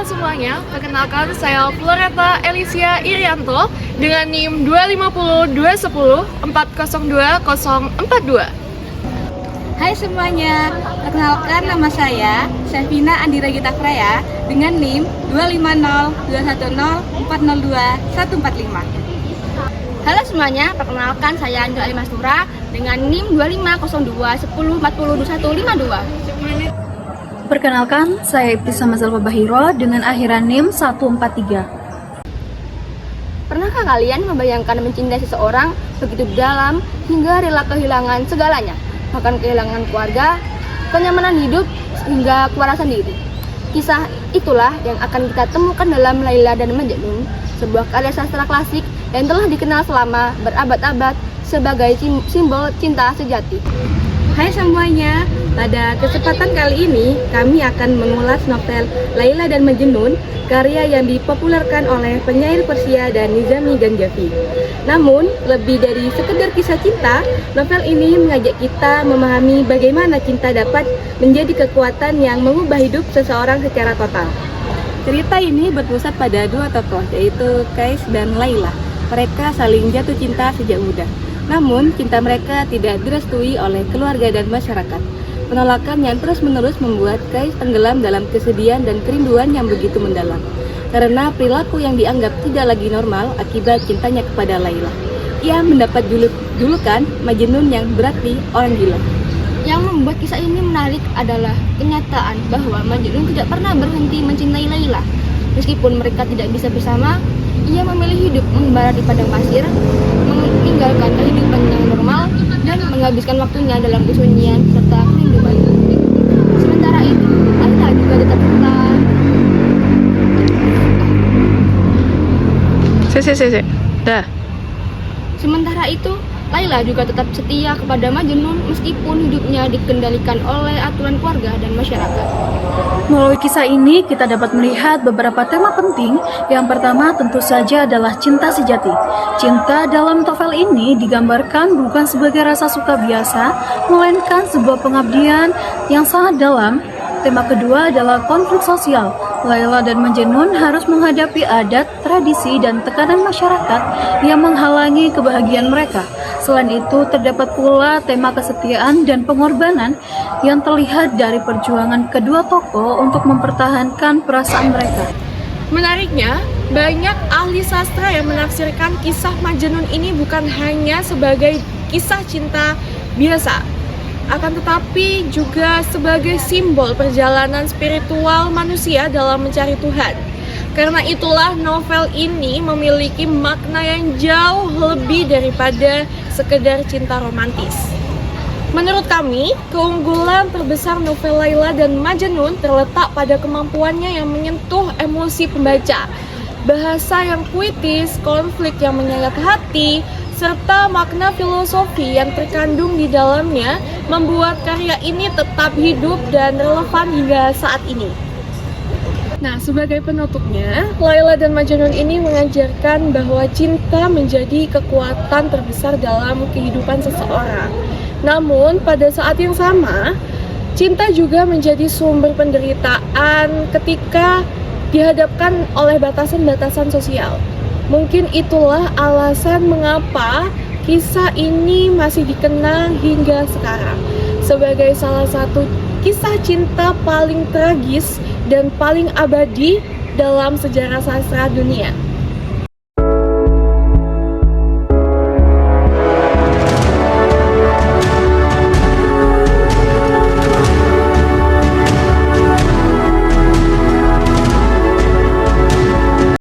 semuanya, perkenalkan saya Floreta Elisia Irianto dengan NIM 250 210 402042. Hai semuanya, perkenalkan nama saya Syafina Andira Gita Freya dengan NIM 250 210 402 145. Halo semuanya, perkenalkan saya Anjel Alimastura dengan NIM 2502 10 40 2152. Perkenalkan, saya Ibtisam Mazalfa Bahiro dengan akhiran NIM 143. Pernahkah kalian membayangkan mencintai seseorang begitu dalam hingga rela kehilangan segalanya? Bahkan kehilangan keluarga, kenyamanan hidup, hingga kewarasan diri. Kisah itulah yang akan kita temukan dalam Laila dan Majnun, sebuah karya sastra klasik yang telah dikenal selama berabad-abad sebagai simbol cinta sejati. Hai semuanya, pada kesempatan kali ini kami akan mengulas novel Laila dan Majnun, karya yang dipopulerkan oleh penyair Persia dan Nizami Ganjavi. Namun, lebih dari sekedar kisah cinta, novel ini mengajak kita memahami bagaimana cinta dapat menjadi kekuatan yang mengubah hidup seseorang secara total. Cerita ini berpusat pada dua tokoh, yaitu Kais dan Laila. Mereka saling jatuh cinta sejak muda. Namun, cinta mereka tidak direstui oleh keluarga dan masyarakat. Penolakan yang terus-menerus membuat Kais tenggelam dalam kesedihan dan kerinduan yang begitu mendalam. Karena perilaku yang dianggap tidak lagi normal akibat cintanya kepada Laila. Ia mendapat julukan Majnun yang berarti orang gila. Yang membuat kisah ini menarik adalah kenyataan bahwa Majnun tidak pernah berhenti mencintai Laila. Meskipun mereka tidak bisa bersama, ia memilih hidup mengembara di padang pasir, meninggalkan kehidupan yang normal, dan menghabiskan waktunya dalam kesunyian serta kerinduan. Sementara itu, Laila juga tetap Sementara itu, Laila juga tetap setia kepada Majnun meskipun hidupnya dikendalikan oleh aturan keluarga dan masyarakat. Melalui kisah ini, kita dapat melihat beberapa tema penting. Yang pertama tentu saja adalah cinta sejati. Cinta dalam novel ini digambarkan bukan sebagai rasa suka biasa, melainkan sebuah pengabdian yang sangat dalam. Tema kedua adalah konflik sosial. Laila dan Majnun harus menghadapi adat, tradisi, dan tekanan masyarakat yang menghalangi kebahagiaan mereka. Selain itu, terdapat pula tema kesetiaan dan pengorbanan yang terlihat dari perjuangan kedua tokoh untuk mempertahankan perasaan mereka. Menariknya, banyak ahli sastra yang menafsirkan kisah Majnun ini bukan hanya sebagai kisah cinta biasa, akan tetapi juga sebagai simbol perjalanan spiritual manusia dalam mencari Tuhan. Karena itulah novel ini memiliki makna yang jauh lebih daripada sekedar cinta romantis. Menurut kami, keunggulan terbesar novel Laila dan Majnun terletak pada kemampuannya yang menyentuh emosi pembaca. Bahasa yang puitis, konflik yang menyayat hati, serta makna filosofi yang terkandung di dalamnya membuat karya ini tetap hidup dan relevan hingga saat ini. Nah, sebagai penutupnya, Laila dan Majnun ini mengajarkan bahwa cinta menjadi kekuatan terbesar dalam kehidupan seseorang. Namun, pada saat yang sama, cinta juga menjadi sumber penderitaan ketika dihadapkan oleh batasan-batasan sosial. Mungkin itulah alasan mengapa kisah ini masih dikenang hingga sekarang sebagai salah satu kisah cinta paling tragis dan paling abadi dalam sejarah sastra dunia.